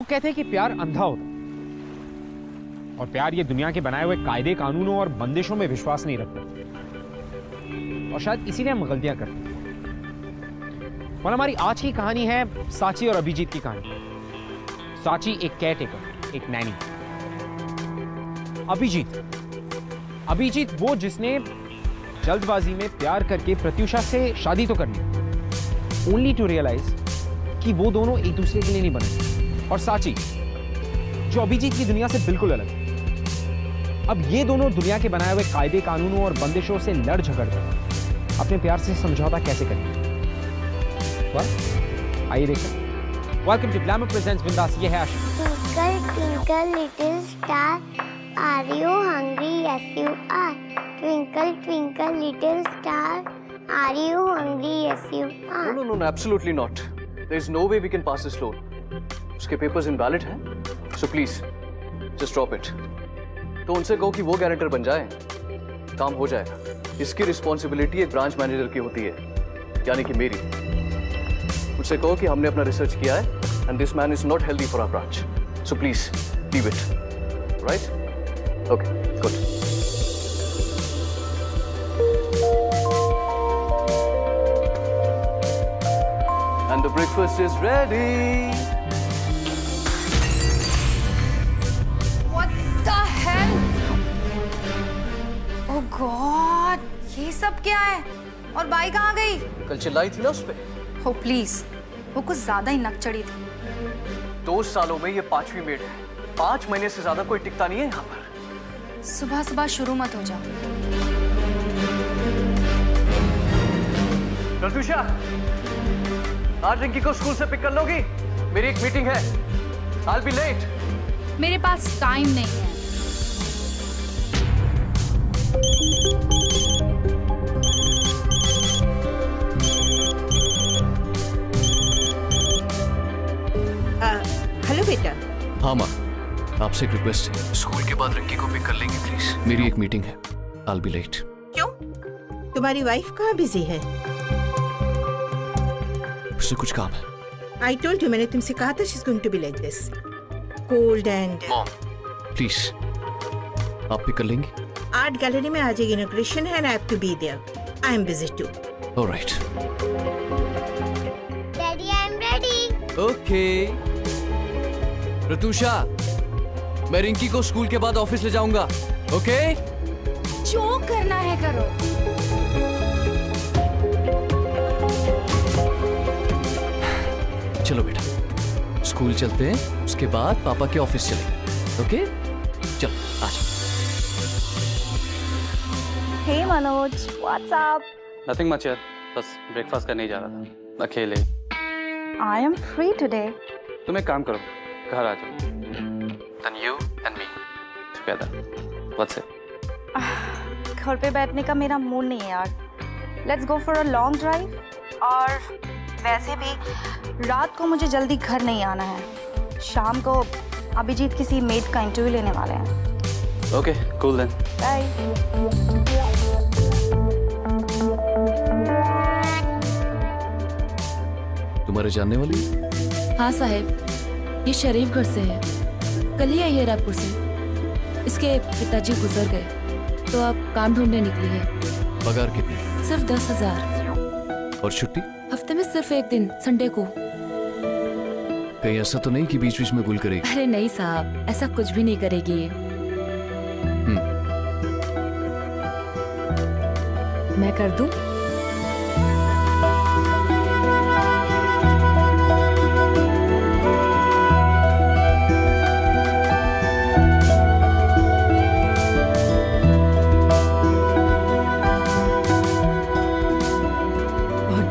वो कहते हैं कि प्यार अंधा होता है और प्यार ये दुनिया के बनाए हुए कायदे कानूनों और बंदिशों में विश्वास नहीं रखता और शायद इसीलिए हम गलतियां करते हैं। और हमारी आज की कहानी है साची और अभिजीत की कहानी। साची एक केयर टेकर, एक नैनी। अभिजीत वो जिसने जल्दबाजी में प्यार करके प्रत्युषा से शादी तो कर ली, ओनली टू रियलाइज कि वो दोनों एक दूसरे के लिए नहीं बने। और साची जो अभिजीत की दुनिया से बिल्कुल अलग है। अब ये दोनों दुनिया के बनाए हुए कायदे कानूनों और बंदिशों से लड़ झगड़ कर अपने प्यार से समझौता कैसे करेंगे। आइए देखते हैं। वेलकम टू ग्लैमर प्रेजेंट्स बिंदास। ये है आशिक। Twinkle, twinkle, little star, are you hungry? Yes, you are. Twinkle, twinkle, little star, are you hungry? Yes, you are. No, absolutely not. There is no way we can pass this loan. उसके papers invalid हैं, so please, just drop it. तो उनसे कहो कि वो guarantor बन जाए, काम हो जाएगा। इसकी रिस्पॉन्सिबिलिटी एक ब्रांच मैनेजर की होती है, यानी कि मेरी। उनसे कहो कि हमने अपना रिसर्च किया है, and this man is not healthy for our branch. So please, leave it. Right? Okay, good. And the breakfast is ready. What the hell? Oh God, ये सब क्या है? और बाई कहाँ गई? कल चिल्लाई थी ना उस पे। Oh please, वो कुछ ज्यादा ही नक चढ़ी थी। 2 सालों में ये 5वीं मेड है। 5 महीने से ज्यादा कोई टिकता नहीं है यहाँ पर। सुबह सुबह शुरू मत हो जाओ। प्रत्युषा, आज रिंकी को स्कूल से पिक कर लोगी? मेरी एक मीटिंग है। I'll be late. मेरे पास टाइम नहीं है। हेलो बेटा। हाँ माँ, आपसे एक रिक्वेस्ट है। स्कूल के बाद रिंकी को पिक कर लेंगे प्लीज। मेरी एक मीटिंग है। I'll be late. क्यों? तुम्हारी वाइफ कहाँ बिजी है? उससे कुछ काम है। I told you, मैंने तुमसे कहा था she's going to be like this, cold and. Mom, please, आप पिक कर लेंगे? आर्ट गैलरी में आज एक इनॉग्रेशन है and I have to be there. I am busy too. All right. Daddy, I'm ready. Okay. Pratyusha, मैं रिंकी को स्कूल के बाद ऑफिस ले जाऊंगा। ओके? जो करना है करो। चलो बेटा, स्कूल चलते हैं, उसके बाद पापा के ऑफिस चलेंगे। ओके? चलो, आ जाओ। Hey Manoj, what's up? Nothing much यार, बस ब्रेकफास्ट करने ही जा रहा था अकेले। I am free today. तुम एक काम करो, घर आ जाओ। Then you and me together. What's it? घर पे बैठने का मेरा मूड नहीं है यार। Let's go for a long drive. और वैसे भी रात को मुझे जल्दी घर नहीं आना है। शाम को अभिजीत किसी मेड का इंटरव्यू लेने वाले हैं। Okay, cool then. Bye. तुम्हारे जानने वाली? हाँ साहब, ये शरीफ घर से है। कल ही आई है रायपुर से। इसके पिताजी गुजर गए तो अब काम ढूंढने निकली है। पगार कितनी? सिर्फ 10,000। और छुट्टी? हफ्ते में सिर्फ एक दिन, संडे को। कहीं ऐसा तो नहीं कि बीच बीच में गुल करेगी? अरे नहीं साहब, ऐसा कुछ भी नहीं करेगी ये। मैं कर दूं?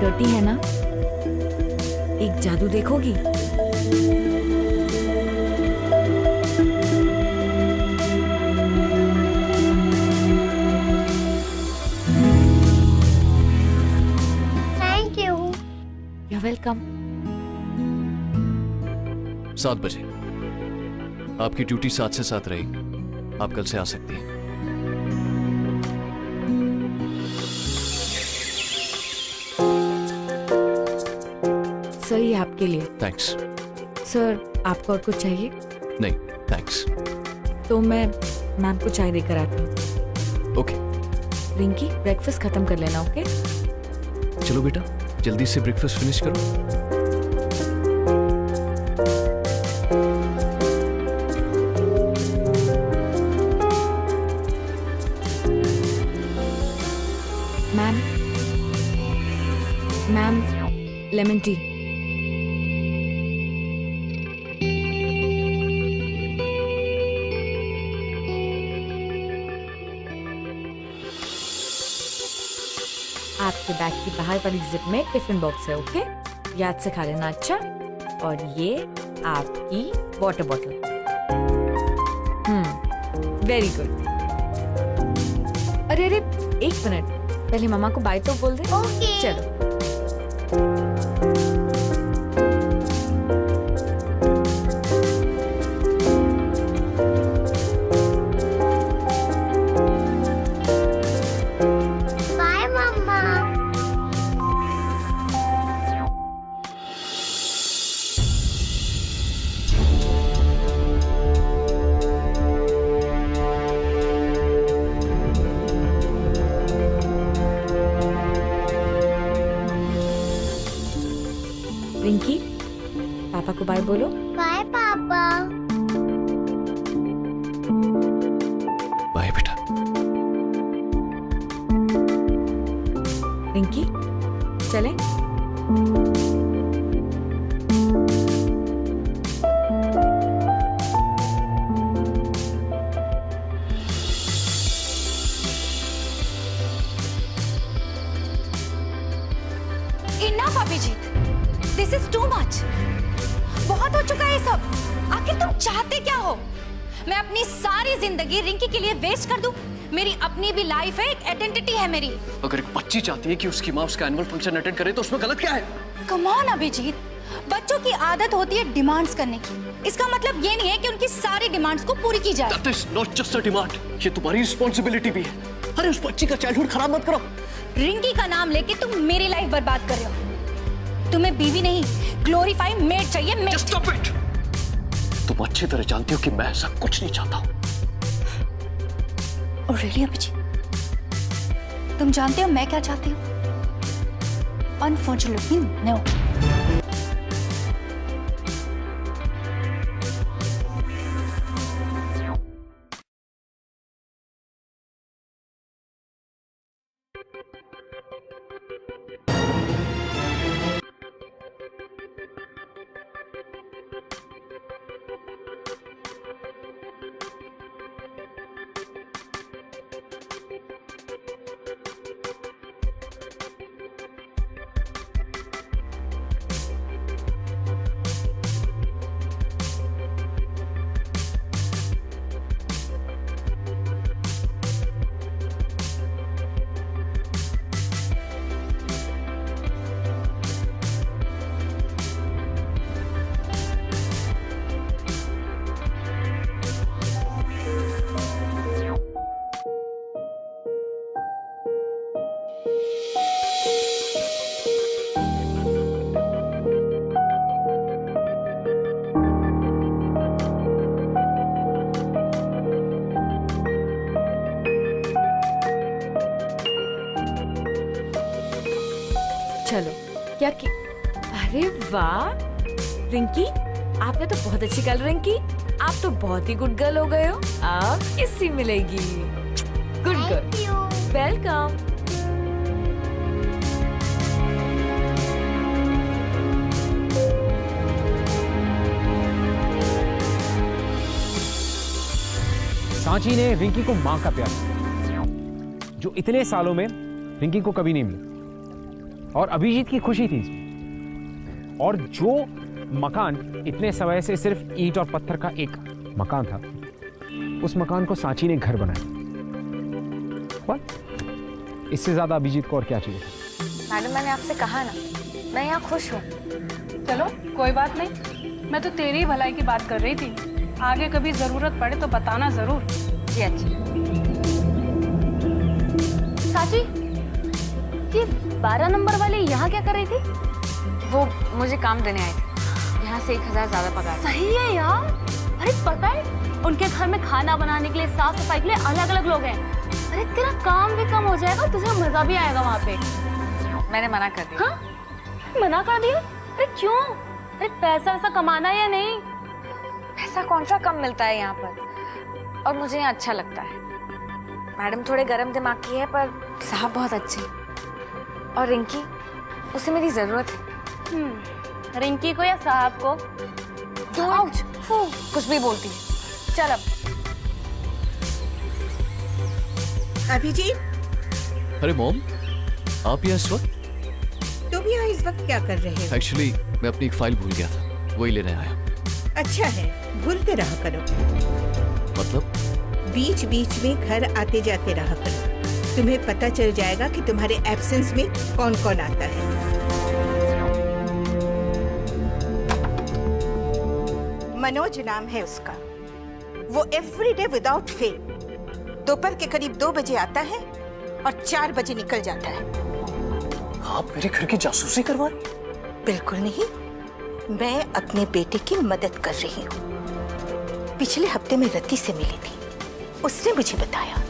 डर्टी है ना? एक जादू देखोगी? Thank you. You're welcome. 7 बजे। आपकी ड्यूटी 7 से 7 रहेगी। आप कल से आ सकती हैं। सर, ये आपके लिए। थैंक्स। सर, आपको और कुछ चाहिए? नहीं थैंक्स। तो मैं मैम को चाय देकर आती हूँ। ओके रिंकी, ब्रेकफास्ट खत्म कर लेना, ओके? चलो बेटा, जल्दी से ब्रेकफास्ट फिनिश करो। Ma'am, lemon tea. आपके बैग की बाहर वाली जिप में टिफिन बॉक्स है, ओके? याद से खा लेना, अच्छा? और ये आपकी वाटर बॉटल। Very good. अरे एक मिनट, पहले मामा को बाय तो बोल दे। ओके। चलो। बाय मम्मा। रिंकी, पापा को बाय बोलो। बाय पापा। बाय बेटा। रिंकी, चलें? Enough Abhijeet, this is too much. बहुत हो चुका है ये सब। आखिर तुम चाहते क्या हो? मैं अपनी सारी जिंदगी रिंकी के लिए वेस्ट कर दूं? मेरी अपनी भी लाइफ है, एक आइडेंटिटी है मेरी। अगर एक बच्ची चाहती है कि उसकी माँ उसका एनुअल फंक्शन अटेंड करे तो उसमें गलत क्या है? कम ऑन अभिजीत, बच्चों की आदत होती है डिमांड्स करने की। इसका मतलब ये नहीं है कि उनकी सारी डिमांड्स को पूरी की जाए। That is not just a demand, ये तुम्हारी रिस्पॉन्सिबिलिटी भी है। अरे उस बच्ची का चाइल्डहुड खराब मत करो। रिंकी का नाम लेके तुम मेरी लाइफ बर्बाद कर रहे हो। तुम्हें बीवी नहीं, ग्लोरीफाई मेड चाहिए, मेड। Just stop it! तुम अच्छी तरह जानती हो कि मैं ऐसा कुछ नहीं चाहता हूँ। और रियली अभिजीत, तुम जानते हो मैं क्या चाहती हूँ? Unfortunately no. चलो, क्या कि अरे वाह रिंकी, आपने तो बहुत अच्छी कलरिंग की। आप तो बहुत ही गुड गर्ल हो गए हो। अब किससे मिलेगी? Good Thank girl, you. Welcome. Sanchi ने रिंकी को मां का प्यार दिया, जो इतने सालों में रिंकी को कभी नहीं मिला। और अभिजीत की खुशी थी इसमें। और जो मकान इतने समय से सिर्फ ईंट और पत्थर का एक मकान था, उस मकान को सांची ने घर बनाया। इससे ज्यादा अभिजीत को और क्या चाहिए? मैडम, मैंने आपसे कहा ना, मैं यहाँ खुश हूँ। चलो कोई बात नहीं, मैं तो तेरी ही भलाई की बात कर रही थी। आगे कभी जरूरत पड़े तो बताना जरूर। जी अच्छी। साची, ये 12 नंबर वाले यहाँ क्या कर रही थी? वो मुझे काम देने आए थे। यहाँ से 1000 ज्यादा पगार। सही है यार। अरे पता है उनके घर में खाना बनाने के लिए, साफ सफाई के लिए अलग अलग लोग हैं। अरे तेरा काम भी कम हो जाएगा, तुझे मजा भी आएगा वहाँ पे। मैंने मना कर दिया। हाँ? मना कर दिया? अरे क्यों? अरे पैसा वैसा कमाना है या नहीं? पैसा कौन सा कम मिलता है यहाँ पर, और मुझे यहाँ अच्छा लगता है। मैडम थोड़े गरम दिमाग की है पर साहब बहुत अच्छे, और रिंकी उसे मेरी जरूरत है। रिंकी को या साहब को? आउच, कुछ भी बोलती है। चल अब। अभिजीत, अरे मॉम, आप यहाँ इस वक्त? तुम यहाँ इस वक्त क्या कर रहे हो? एक्चुअली मैं अपनी एक फाइल भूल गया था, वही लेने आया। अच्छा है, भूलते रहा करो। मतलब? बीच बीच में घर आते जाते रहा करो, तुम्हें पता चल जाएगा कि तुम्हारे एब्सेंस में कौन कौन आता है। मनोज नाम है उसका। वो एवरीडे विदाउट फेल दोपहर के करीब 2 बजे आता है और 4 बजे निकल जाता है। आप मेरे घर की जासूसी करवा रही? बिल्कुल नहीं, मैं अपने बेटे की मदद कर रही हूँ। पिछले हफ्ते में रति से मिली थी, उसने मुझे बताया।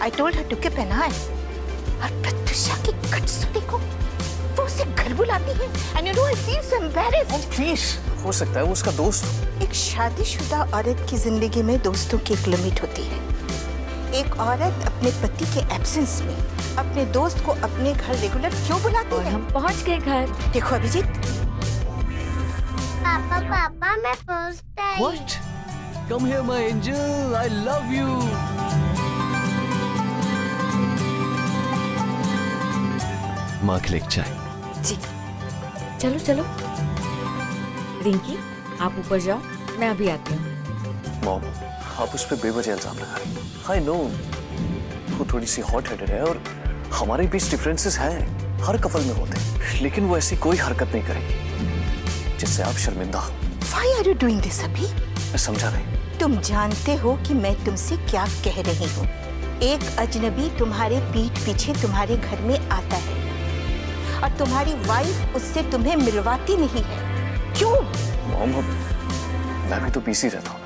I told her to keep an eye। और प्रत्युषा की कटसुटी को वो उसे घर बुलाती है। And you know I feel so embarrassed। Please, हो सकता है वो उसका दोस्त। एक शादीशुदा औरत की जिंदगी में दोस्तों की एक लिमिट होती है। एक औरत अपने पति के एब्सेंस में अपने दोस्त को अपने घर रेगुलर क्यों बुलाती और है? हम पहुंच गए घर। देखो अभिजीत, पापा पापा मैं first I. What? Come here, my angel. I love you. माँ के लिए एक चाय। जी चलो चलो। रिंकी आप ऊपर जाओ, मैं अभी आती हूँ। मॉम, आप उस पर बेवजह इल्जाम लगा रही हैं। I know, वो थोड़ी सी हॉट हेडेड है और हमारे बीच डिफरेंसेस हैं, हर कपल में होते हैं, लेकिन वो ऐसी कोई हरकत नहीं करेगी जिससे आप शर्मिंदा हो। Why are you doing this अभी? मैं समझा नहीं। तुम जानते हो कि मैं तुमसे क्या कह रही हूँ। एक अजनबी तुम्हारे पीठ पीछे तुम्हारे घर में आता है और तुम्हारी वाइफ उससे तुम्हें मिलवाती नहीं है। क्यों? मॉम, मैं भी तो बिजी रहता हूँ,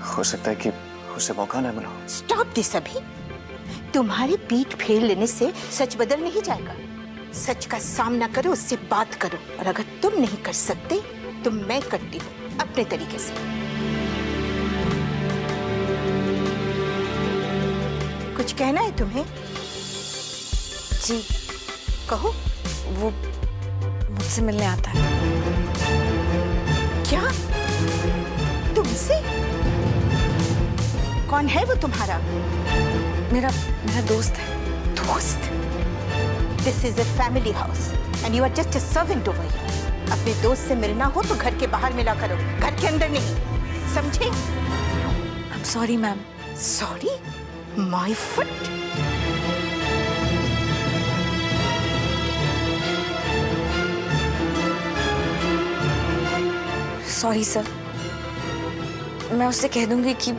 हो सकता है कि उसे मौका न मिला। स्टॉप दिस अभी। तुम्हारी पीठ फेर लेने से सच बदल नहीं जाएगा। सच का सामना करो, उससे बात करो, और अगर तुम नहीं कर सकते तो मैं करती हूँ अपने तरीके से। कुछ कहना है तुम्हें? जी कहो। वो मुझसे मिलने आता है। क्या? तुमसे? कौन है वो तुम्हारा? मेरा मेरा दोस्त है। दोस्त? This is a family house and you are just a servant over here. अपने दोस्त से मिलना हो तो घर के बाहर मिला करो, घर के अंदर नहीं, समझे? I'm sorry ma'am. Sorry? My foot? Sorry sir, मैं उससे कह दूंगी कि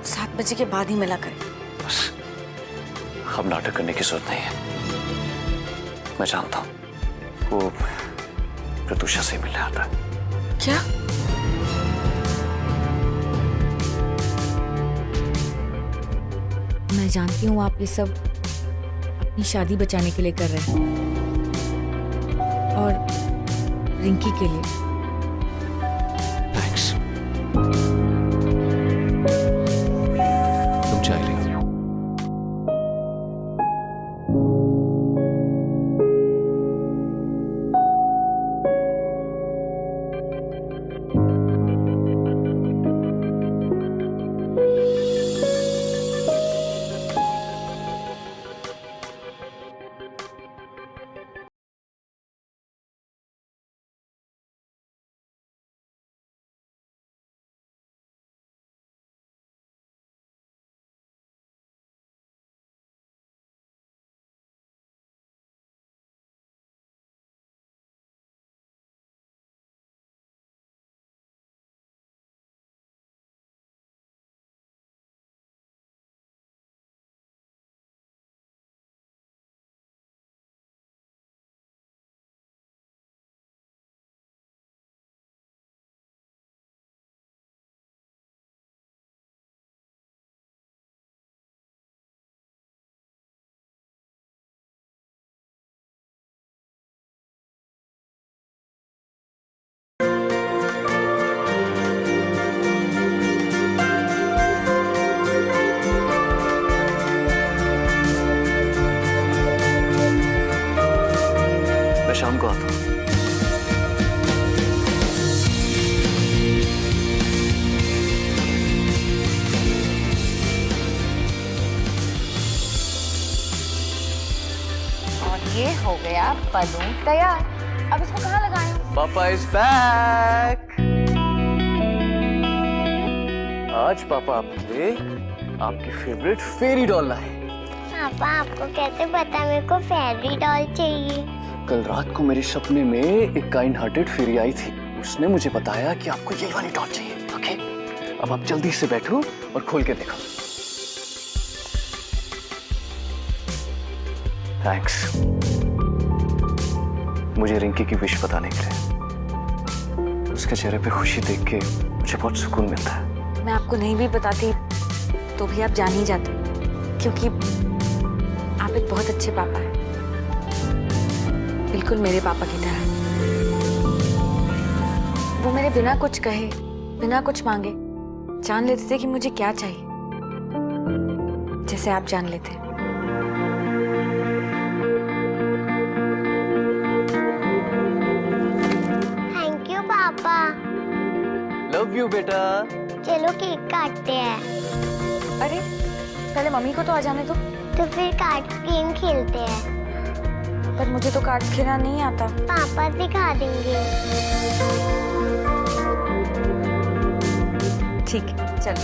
7 बजे के बाद ही मिला करें। बस, अब नाटक करने की जरूरत नहीं है। मैं जानता हूँ वो प्रत्युषा से मिलने आता है। क्या? मैं जानती हूँ आप ये सब अपनी शादी बचाने के लिए कर रहे हैं, और रिंकी के लिए। हो गया बलून तैयार। अब इसको कहाँ लगाएं? पापा इज बैक। आज पापा आपके लिए आपकी फेवरेट फेरी डॉल लाए। पापा आपको कैसे पता मेरे को फेरी डॉल चाहिए? कल रात को मेरे सपने में एक काइंड हार्टेड फेरी आई थी। उसने मुझे बताया कि आपको यही वाली डॉल चाहिए। ओके, अब आप जल्दी से बैठो और खोल के देखो। थैंक्स मुझे रिंकी की विश बताने के लिए। उसके चेहरे पे खुशी देख के मुझे बहुत सुकून मिलता है। मैं आपको नहीं भी बताती तो भी आप जान ही जाते, क्योंकि आप एक बहुत अच्छे पापा हैं, बिल्कुल मेरे पापा की तरह। वो मेरे बिना कुछ कहे, बिना कुछ मांगे जान लेते थे कि मुझे क्या चाहिए, जैसे आप जान लेते। थैंक यू पापा। लव यू बेटा। चलो केक काटते हैं। अरे पहले मम्मी को तो आ जाने दो। तो फिर कार्ड गेम खेलते हैं। पर मुझे तो कार्ड्स खेलना नहीं आता। पापा सिखा देंगे। ठीक है, चलो।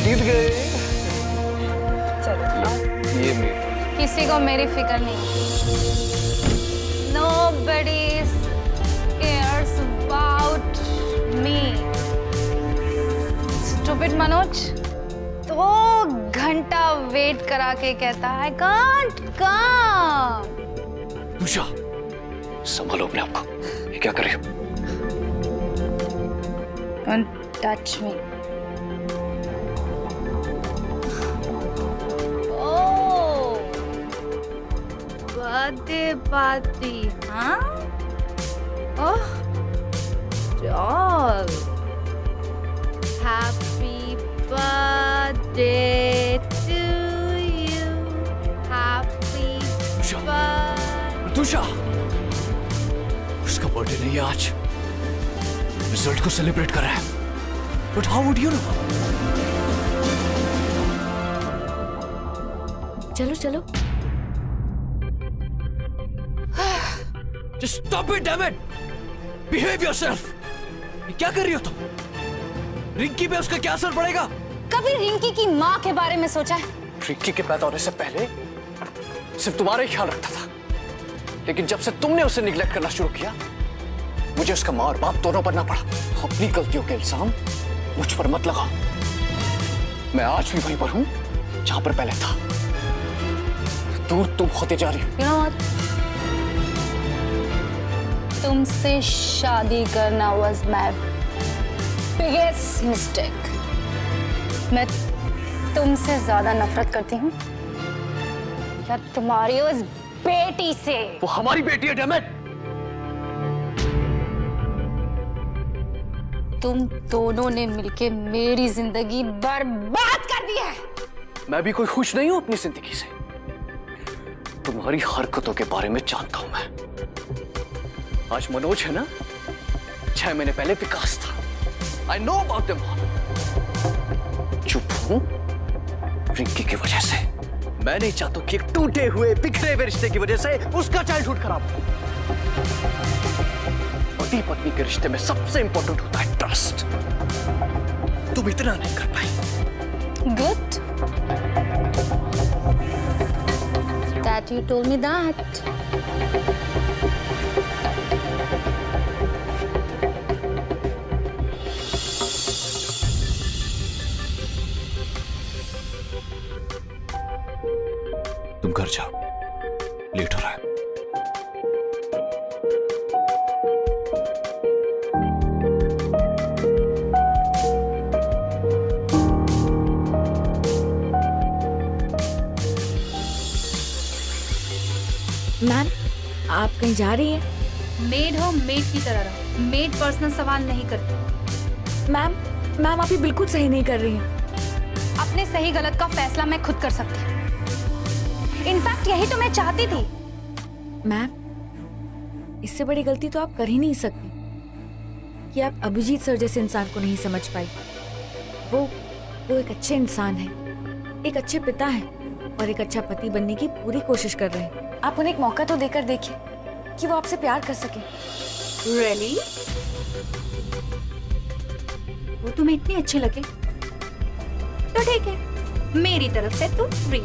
जीत गए। चलो ये मेरी। किसी को मेरी फिक्र नहीं। Nobody cares about me. Stupid Manoj 2 घंटा वेट करा के कहता I can't come. उषा, संभालो अपने आप को। ये क्या कर रही हो? Don't touch me. Birthday party, हाँ? Oh, doll. Happy birthday to you. Happy birthday. Tusha, उसका बर्थडे नहीं है आज। रिजल्ट को सेलिब्रेट कर रहा है। But how would you know? चलो चलो। Just stop it, damn it! Behave yourself! ये क्या कर रही हो तुम? रिंकी पे उसका क्या असर पड़ेगा? कभी रिंकी की माँ के बारे में सोचा है? रिंकी के पैदा होने से पहले सिर्फ तुम्हारा ही ख्याल रखता था, लेकिन जब से तुमने उसे निग्लेक्ट करना शुरू किया, मुझे उसका माँ और बाप दोनों बनना पड़ा। अपनी गलतियों के इल्जाम मुझ पर मत लगाओ। मैं आज भी वहीं पर हूँ जहां पर पहले था। दूर तुम होते जा रही हो। You know what? तुमसे शादी करना was my biggest mistake. मैं तुमसे ज्यादा नफरत करती हूँ या तुम्हारी उस बेटी से। वो हमारी बेटी है, डैम इट। तुम दोनों ने मिलके मेरी जिंदगी बर्बाद कर दी है। मैं भी कोई खुश नहीं हूं अपनी जिंदगी से। तुम्हारी हरकतों के बारे में जानता हूं मैं। आज मनोज है ना, 6 महीने पहले विकास था। I know about them all. चुप हूं रिंकी की वजह से। मैं नहीं चाहता कि एक टूटे हुए बिखरे हुए रिश्ते की वजह से उसका चाइल्डहुड खराब हो। पति पत्नी के रिश्ते में सबसे इंपॉर्टेंट होता है ट्रस्ट। तुम इतना नहीं कर पाई। Good that you told me that. तुम घर जाओ, लेट हो रहा है। मैम आप कहीं जा रही हैं? मेड हो मेड की तरह रहो। मेड पर्सनल सवाल नहीं करती। मैम आप ये बिल्कुल सही नहीं कर रही हैं। अपने सही गलत का फैसला मैं खुद कर सकती हूँ। इनफैक्ट यही तो मैं चाहती थी। मैम इससे बड़ी गलती तो आप कर ही नहीं सकती कि आप अभिजीत सर जैसे इंसान को नहीं समझ पाई। वो एक अच्छे इंसान है, एक अच्छे पिता हैं और एक अच्छा पति बनने की पूरी कोशिश कर रहे हैं। आप उन्हें एक मौका तो देकर देखिए कि वो आपसे प्यार कर सके। Really? वो तुम्हें इतने अच्छे लगे तो ठीक है, मेरी तरफ से तुम फ्री।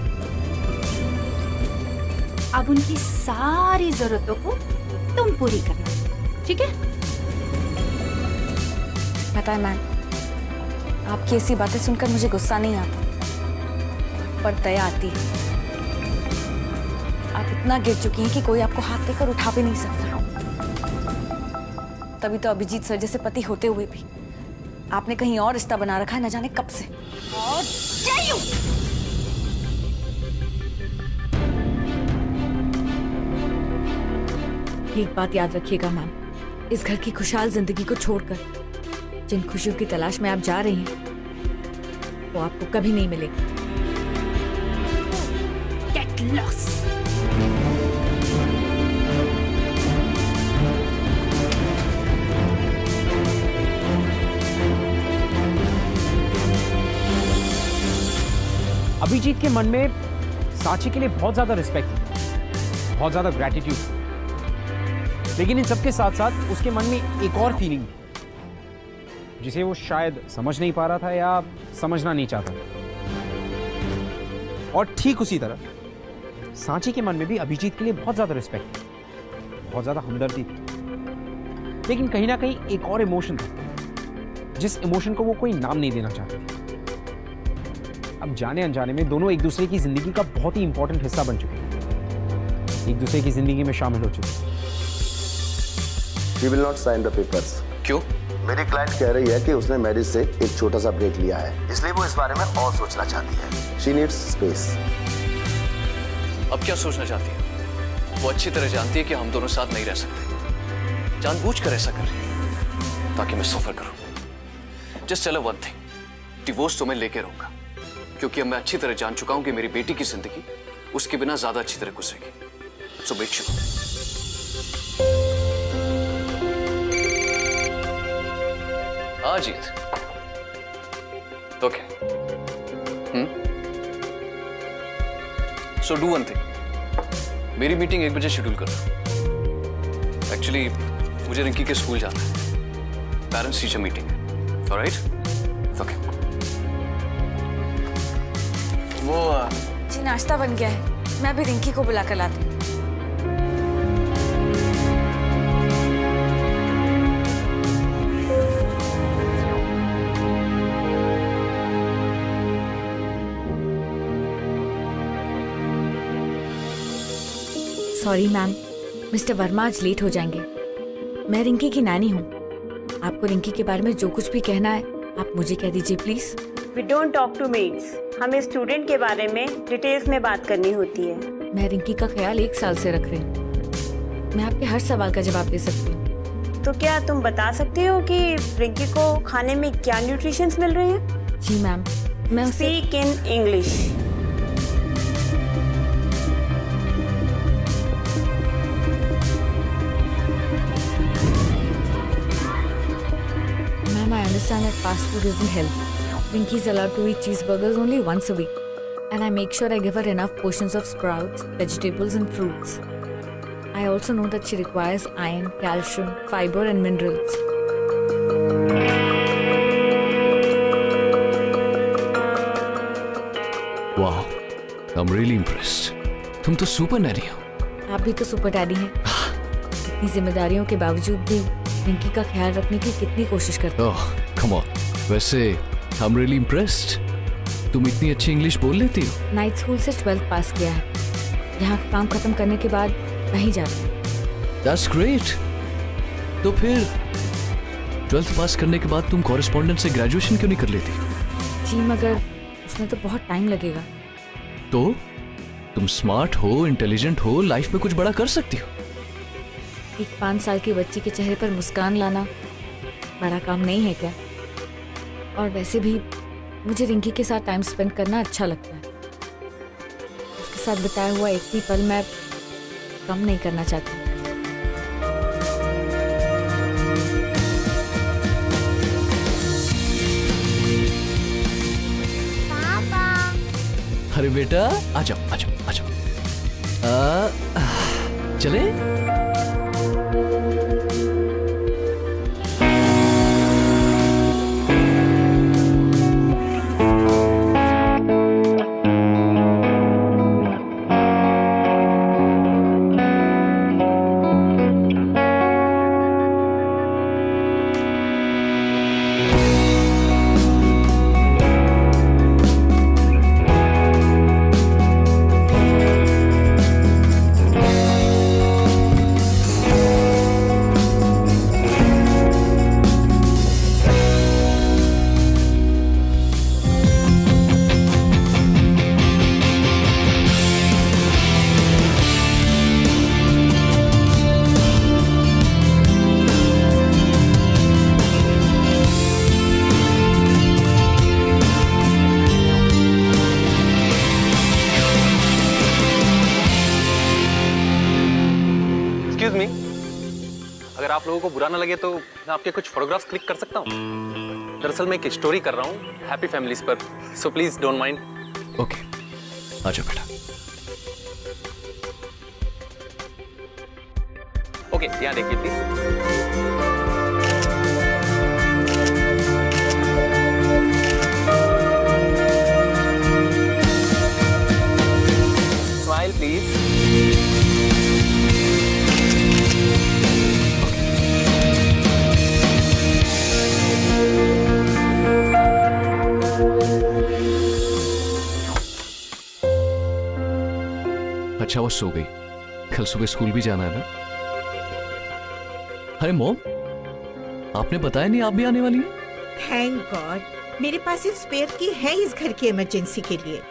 अब उनकी सारी जरूरतों को तुम पूरी करना, ठीक है? पता है मैम, आपकी ऐसी बातें सुनकर मुझे गुस्सा नहीं आता पर दया आती है। आप इतना गिर चुकी हैं कि कोई आपको हाथ देकर उठा भी नहीं सकता। तभी तो अभिजीत सर जैसे पति होते हुए भी आपने कहीं और रिश्ता बना रखा है, न जाने कब से। एक बात याद रखिएगा मैम, इस घर की खुशहाल जिंदगी को छोड़कर जिन खुशियों की तलाश में आप जा रही हैं वो आपको कभी नहीं मिलेगी। Get lost. अभिजीत के मन में सांची के लिए बहुत ज्यादा रिस्पेक्ट थी, बहुत ज्यादा ग्रैटिट्यूड, लेकिन इन सबके साथ साथ उसके मन में एक और फीलिंग जिसे वो शायद समझ नहीं पा रहा था या समझना नहीं चाहता था। और ठीक उसी तरह सांची के मन में भी अभिजीत के लिए बहुत ज्यादा रिस्पेक्ट थी, बहुत ज्यादा हमदर्दी थी, लेकिन कहीं ना कहीं एक और इमोशन था जिस इमोशन को वो कोई नाम नहीं देना चाहते थे। अब जाने अनजाने में दोनों एक दूसरे की जिंदगी का बहुत ही इंपॉर्टेंट हिस्सा बन चुके हैं, एक दूसरे की जिंदगी में शामिल हो चुके हैं। She will not sign the papers. क्यों? मेरी क्लाइंट कह रही है कि उसने मैरिज से एक छोटा सा ब्रेक लिया है, इसलिए वो इस बारे में और सोचना चाहती है। She needs space. अब क्या सोचना चाहती है? वो अच्छी तरह जानती है कि हम दोनों साथ नहीं रह सकते, जानबूझकर ऐसा कर रही है ताकि मैं सफर करूं। Just tell her one thing, divorce तो मैं लेके रहूंगा, क्योंकि अब मैं अच्छी तरह जान चुका हूं कि मेरी बेटी की जिंदगी उसके बिना ज्यादा अच्छी तरह गुजरेगी। So make sure. Ajit, okay, so do one thing, मेरी मीटिंग 1 बजे शेड्यूल कर दो। एक्चुअली मुझे रिंकी के स्कूल जाना है, parents teacher meeting. Alright? Okay. वो जी नाश्ता बन गया है, मैं अभी रिंकी को बुला कर लाती हूँ। सॉरी मैम, मिस्टर वर्मा आज लेट हो जाएंगे। मैं रिंकी की नानी हूँ, आपको रिंकी के बारे में जो कुछ भी कहना है आप मुझे कह दीजिए please. We don't talk to maids. हमें स्टूडेंट के बारे में डिटेल्स में बात करनी होती है। मैं रिंकी का ख्याल 1 साल से रख रही हूँ, मैं आपके हर सवाल का जवाब दे सकती हूँ। तो क्या तुम बता सकती हो कि रिंकी को खाने में क्या न्यूट्रिशंस मिल रहे हैं? जी मैम, मैं speak in English. Ma'am, I understand that fast food isn't healthy. Rinky is allowed to eat cheeseburgers only once a week, and I make sure I give her enough portions of sprouts, vegetables, and fruits. I also know that she requires iron, calcium, fiber, and minerals. Wow, I'm really impressed. तुम तो super Naini हो। आप भी तो super daddy हैं। इतनी जिम्मेदारियों के बावजूद भी रिंकी का ख्याल रखने की कितनी कोशिश करते हैं। ओह, कम ऑन। वैसे I'm really impressed. तुम इतनी अच्छी इंग्लिश बोल लेती हो। नाइट स्कूल से 12th पास किया है, यहाँ का काम खत्म करने के बाद वहीं जाती हूँ। That's great. तो फिर 12th पास करने के बाद तुम कॉरेस्पॉन्डेंट से ग्रेजुएशन क्यों नहीं कर लेती? जी मगर उसमें तो बहुत टाइम लगेगा। तो तुम स्मार्ट हो, इंटेलिजेंट हो, लाइफ में कुछ बड़ा कर सकती हो। एक 5 साल की बच्ची के चेहरे पर मुस्कान लाना बड़ा काम नहीं है क्या? और वैसे भी मुझे रिंकी के साथ टाइम स्पेंड करना अच्छा लगता है। उसके साथ बिताया हुआ एक भी पल मैं कम नहीं करना चाहती। अरे बेटा आ जाओ आ जाओ आ जाओ। चले? एक्सक्यूज मी, अगर आप लोगों को बुरा ना लगे तो मैं आपके कुछ फोटोग्राफ्स क्लिक कर सकता हूँ? दरअसल मैं एक स्टोरी कर रहा हूँ हैप्पी फैमिलीज पर, so please don't mind. Okay, आ जाओ बेटा। ओके, यहाँ देखिए प्लीज। Smile please. अच्छा वो सो गई, कल सुबह स्कूल भी जाना है ना। अरे मॉम, आपने बताया नहीं आप भी आने वाली हैं? थैंक गॉड, मेरे पास एक स्पेयर की है इस घर की इमरजेंसी के लिए।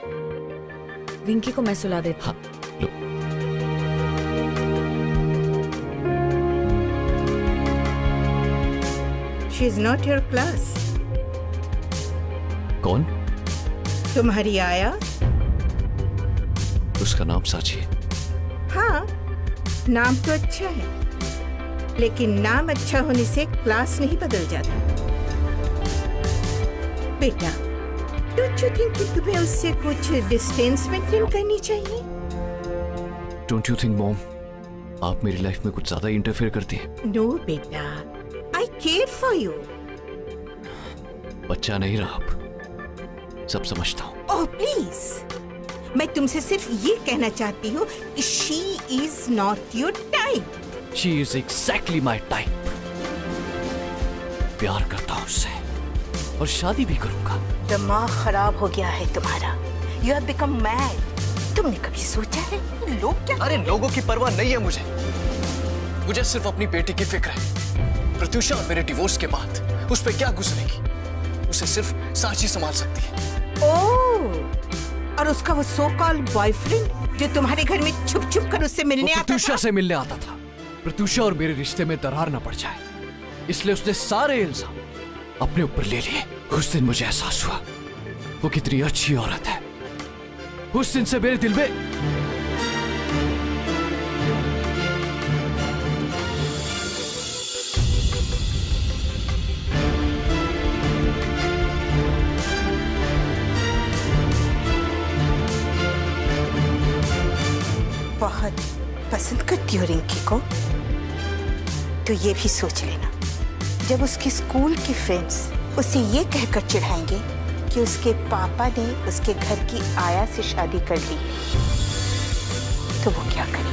रिंकी को मैं सुला देती। हाँ, लो। She is not your class. कौन? तुम्हारी आया? उसका नाम साची है। हाँ, नाम तो अच्छा है, लेकिन नाम अच्छा होने से क्लास नहीं बदल जाता। बेटा, डोंट यू थिंक कि तुम्हें उससे कुछ डिस्टेंस मेंटेन करनी चाहिए? डोंट यू थिंक मॉम, आप मेरी लाइफ में कुछ ज्यादा इंटरफेयर करती हैं? नो बेटा, आई केयर फॉर यू। बच्चा नहीं रहा, अब सब समझता हूँ। ओह प्लीज, मैं तुमसे सिर्फ ये कहना चाहती हूँ कि she is not your type. She is exactly my type. प्यार करता हूँ उससे और शादी भी करूंगा। दिमाग खराब हो गया है तुम्हारा। You have become mad. तुमने कभी सोचा है लोग क्या? अरे लोगों की परवाह नहीं है मुझे सिर्फ अपनी बेटी की फिक्र है। प्रत्युषा और मेरे डिवोर्स के बाद उस पर क्या गुजरेगी, उसे सिर्फ साची संभाल सकती है। ओह, और उसका वो सो कॉल्ड बॉयफ्रेंड जो तुम्हारे घर में छुप छुप कर उससे मिलने आता था? प्रत्युषा से मिलने आता था। प्रत्युषा और मेरे रिश्ते में दरार न पड़ जाए, इसलिए उसने सारे इल्जाम अपने ऊपर ले लिए। उस दिन मुझे एहसास हुआ वो कितनी अच्छी औरत है। उस दिन से मेरे दिल में बहुत पसंद करती हो रिंकी को, तो ये भी सोच लेना, जब उसके स्कूल की फ्रेंड्स उसे ये कहकर चिढ़ाएंगे कि उसके पापा ने उसके घर की आया से शादी कर ली, तो वो क्या करे?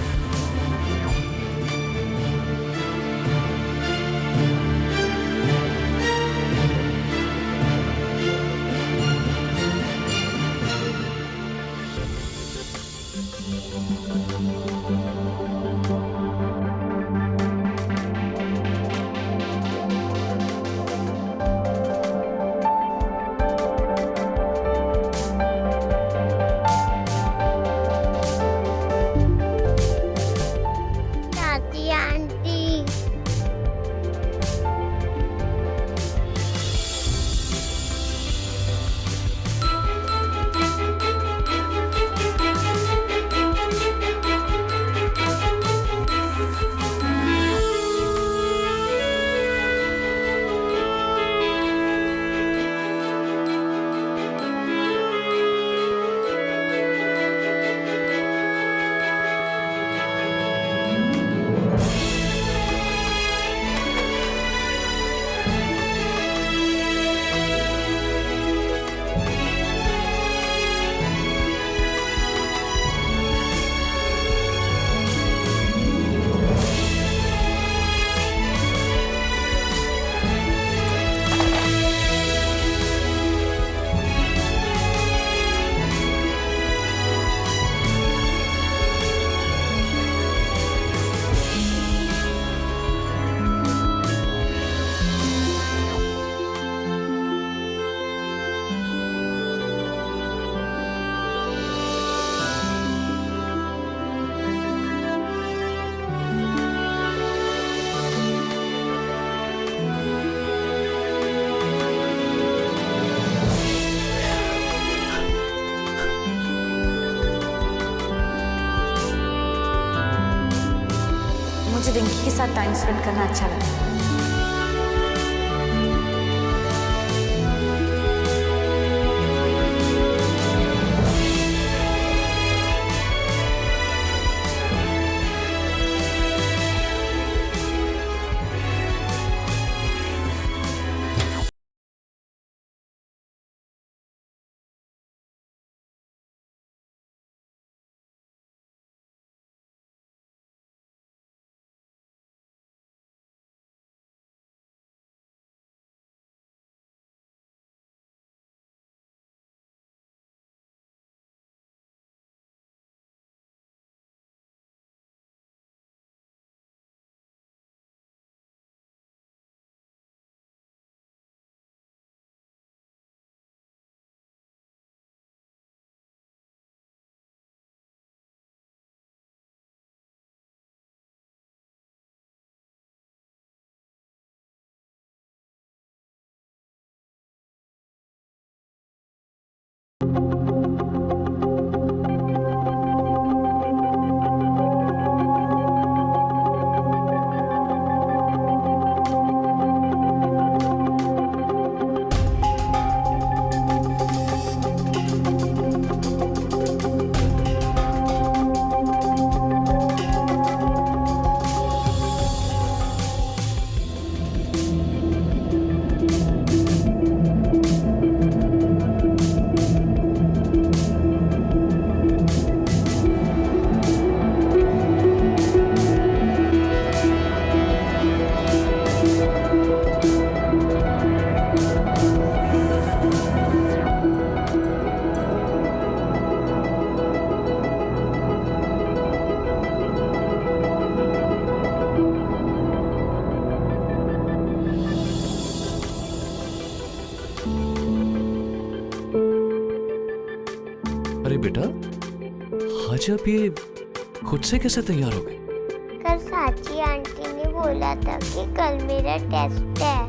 मुझे रिंकी के साथ टाइम स्पेंड करना अच्छा लगता है। अरे बेटा, आज आप ये खुद से कैसे तैयार हो गए? कल साची आंटी ने बोला था कि कल मेरा टेस्ट है।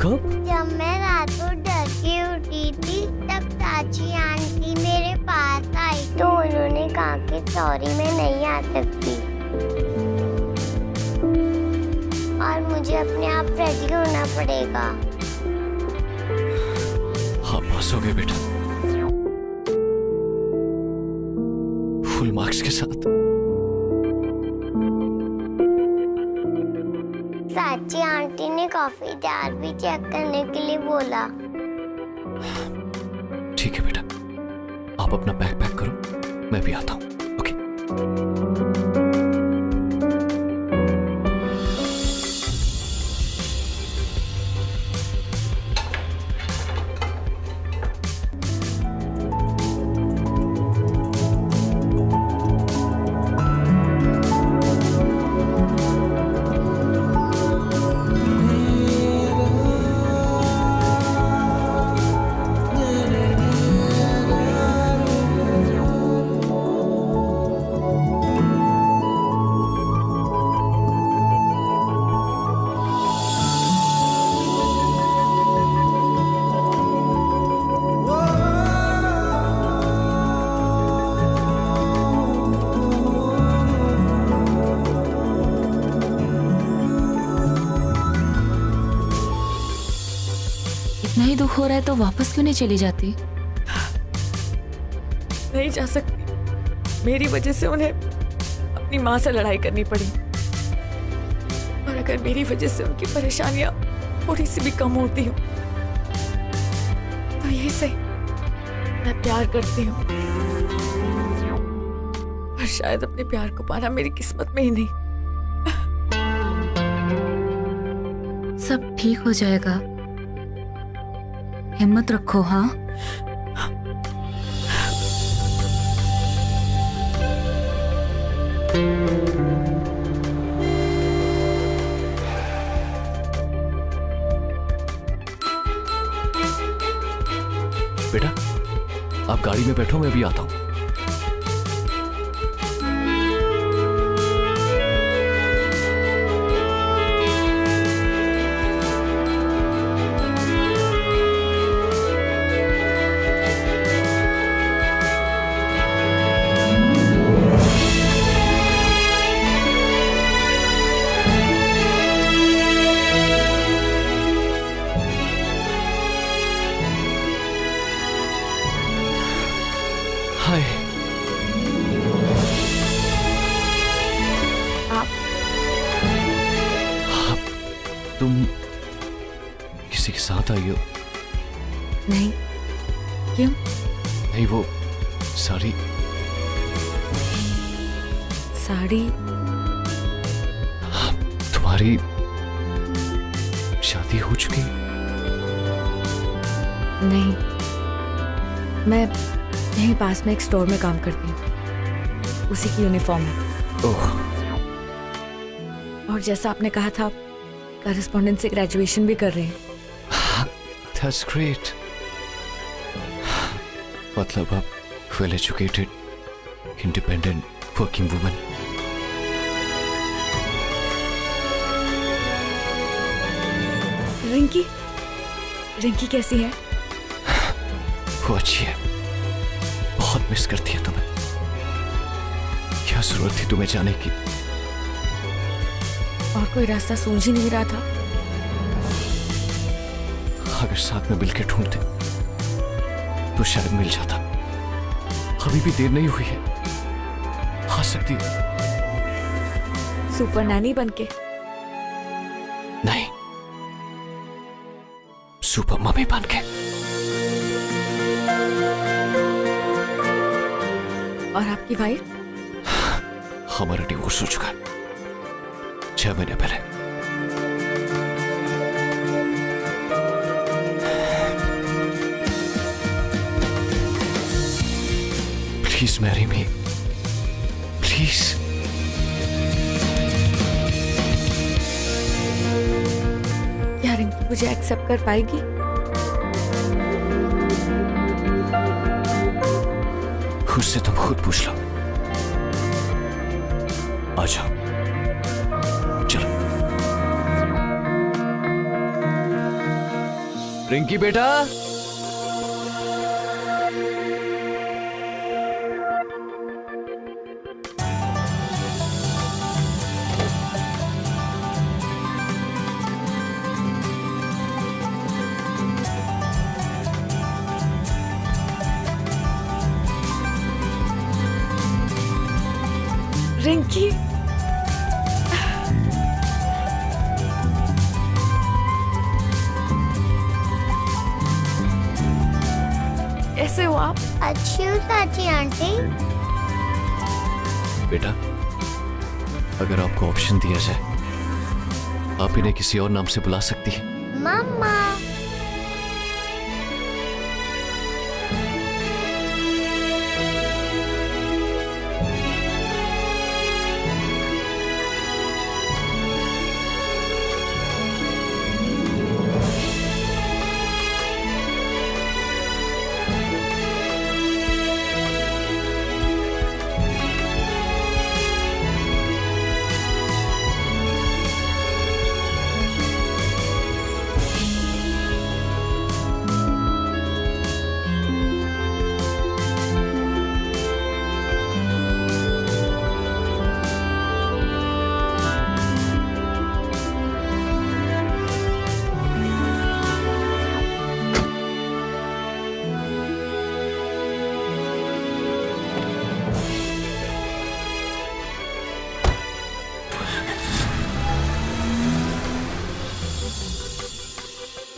कब? जब मैं रात को डर के उठी थी तब साची आंटी मेरे पास आई तो उन्होंने कहा कि सॉरी मैं नहीं आ सकती और मुझे अपने आप रेडी होना पड़ेगा। हाँ, पास हो गए बेटा, फुल मार्क्स के साथ। साची आंटी ने कॉफी जार भी चेक करने के लिए बोला। ठीक है बेटा, आप अपना बैग पैक करो, मैं भी आता हूँ। ओके। इतना ही दुख हो रहा है तो वापस क्यों नहीं चली जाती? नहीं जा सकती, मेरी वजह से उन्हें अपनी माँ से लड़ाई करनी पड़ी। और अगर मेरी वजह से उनकी परेशानियां थोड़ी सी भी कम होती हो तो यही सही, मैं प्यार करती हूँ पर शायद अपने प्यार को पाना मेरी किस्मत में ही नहीं। सब ठीक हो जाएगा, हिम्मत रखो। हाँ, बेटा, आप गाड़ी में बैठो, मैं भी आता हूँ। हाय। आप तुम किसी के साथ आई हो? नहीं, क्यों? नहीं, वो साड़ी तुम्हारी शादी हो चुकी? नहीं, मैं यहीं पास में एक स्टोर में काम करती हूँ, उसी की यूनिफॉर्म है। ओह। और जैसा आपने कहा था, कॉरेस्पॉन्डेंस से ग्रेजुएशन भी कर रहे हैं। That's great. मतलब आप well educated, independent, working woman. Rinki कैसी है? वो अच्छी है, बहुत मिस करती है तुम्हें। क्या जरूरत थी तुम्हें जाने की? और कोई रास्ता सूझ ही नहीं रहा था। अगर साथ में मिलकर ढूंढते तो शायद मिल जाता। अभी भी देर नहीं हुई है, आ सकती है। सुपर नैनी बनके? नहीं, सुपर मम्मी बनके। और आपकी वाइफ? हमारा डिवोर्स हो चुका है 6 महीने पहले। Please marry me, please. क्या रिंकी मुझे एक्सेप्ट कर पाएगी? उससे तुम खुद पूछ लो। आ जाओ, चलो। रिंकी बेटा, रिंकी, ऐसे हो आप? अच्छी हूँ चाची आंटी। बेटा, अगर आपको ऑप्शन दिया जाए, आप इन्हें किसी और नाम से बुला सकती हैं। मम्मा।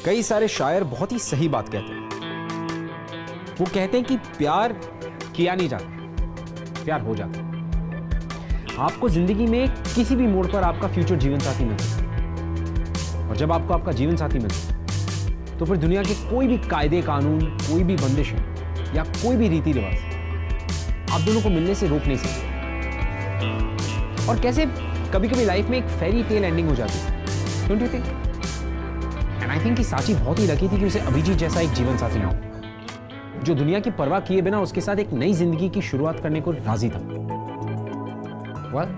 कई सारे शायर बहुत ही सही बात कहते हैं। वो कहते हैं कि प्यार किया नहीं जाता, प्यार हो जाता। आपको जिंदगी में किसी भी मोड़ पर आपका फ्यूचर जीवन साथी मिलता है, और जब आपको आपका जीवन साथी मिलता है तो फिर दुनिया के कोई भी कायदे कानून, कोई भी बंदिशें या कोई भी रीति रिवाज आप दोनों को मिलने से रोक नहीं सकते। और कैसे कभी कभी लाइफ में एक फेरी टेल एंडिंग हो जाती है, don't you think? And I think कि साची बहुत ही लकी थी कि उसे अभिजीत जैसा एक जीवन साथी मिला, जो दुनिया की परवाह किए बिना उसके साथ एक नई जिंदगी की शुरुआत करने को राजी था। वेल,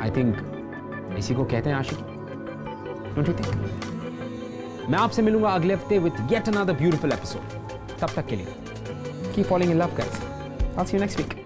आई थिंक इसी को कहते हैं आशिकी, डोंट यू थिंक? मैं आपसे मिलूंगा अगले हफ्ते with yet another beautiful episode. तब तक के लिए keep following in love guys. I'll see you next week.